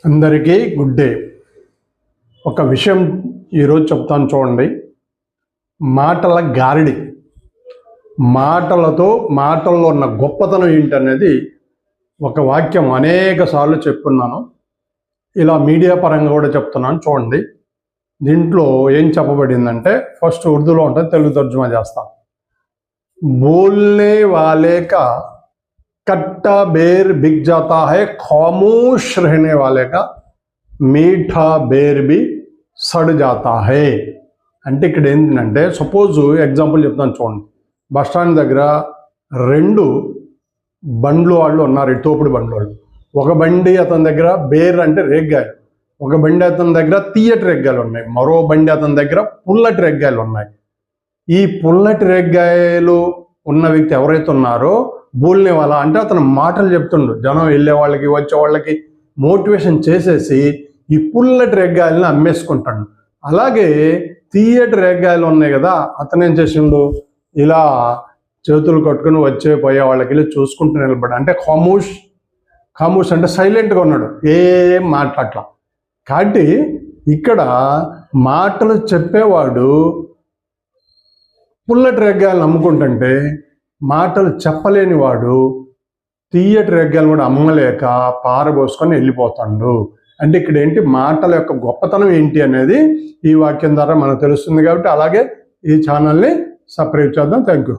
అందరికీ good day. ఒక విషయం ఈరోజు చెప్తాను చూడండి. మాటల గారిడి, మాటల్లో ఉన్న గొప్పతనం ఏంటనేది ఒక వాక్యం అనేక సార్లు చెప్పున్నాను. ఇలా మీడియా పరంగా కూడా చెప్తున్నాను చూడండి. దీంట్లో ఏం చెప్పబడిందంటే, ఫస్ట్ ఉర్దూలో ఉంటుంది, తెలుగు తర్జుమా చేస్తాను. బోల్నే వాలే కా కట్टा बेर बिक जाता है, खामोश रहने वाले का मीठा बेर भी सड़ जाता है. అంటే ఇక్కడ ఏంటంటే, సపోజ్ ఎగ్జాంపుల్ చెప్తాను చూడండి. బస్ స్టాండ్ దగ్గర రెండు బండ్లు వాళ్ళు ఉన్నారు, ఈ తోపుడు బండ్లు వాళ్ళు. ఒక బండి అతని దగ్గర బేర్ అంటే రేగ్గాయలు, ఒక బండి అతని దగ్గర తీయటి రేగ్గాయలు ఉన్నాయి, మరో బండి అతని దగ్గర పుల్లటి రేగ్గాయలు ఉన్నాయి. ఈ పుల్లటి రేగ్గాయలు ఉన్న వ్యక్తి ఎవరైతే ఉన్నారో బోల్నే వాళ్ళ అంటే అతను మాటలు చెప్తుండు, జనం వెళ్ళే వాళ్ళకి వచ్చే వాళ్ళకి మోటివేషన్ చేసేసి ఈ పుల్లటి రేగ్గాయలను అమ్మేసుకుంటాడు. అలాగే తీయటి రేగ్గాయలు ఉన్నాయి కదా, అతను ఏం చేసిండు, ఇలా చేతులు కట్టుకుని వచ్చే పోయే వాళ్ళకి వెళ్ళి చూసుకుంటూ నిలబడి, అంటే ఖామూష్ అంటే సైలెంట్గా ఉన్నాడు, ఏం మాట్లాడట్లా. కాబట్టి ఇక్కడ మాటలు చెప్పేవాడు పుల్లటి రేగ్గాయలను అమ్ముకుంటుంటే, మాటలు చెప్పలేని వాడు తీయటి రేగ్గాయలు కూడా అమ్మలేక పారబోసుకొని వెళ్ళిపోతాడు. అంటే ఇక్కడ ఏంటి, మాటల యొక్క గొప్పతనం ఏంటి అనేది ఈ వాక్యం ద్వారా మనకు తెలుస్తుంది. కాబట్టి అలాగే ఈ ఛానల్ని సబ్స్క్రైబ్ చేద్దాం. Thank you.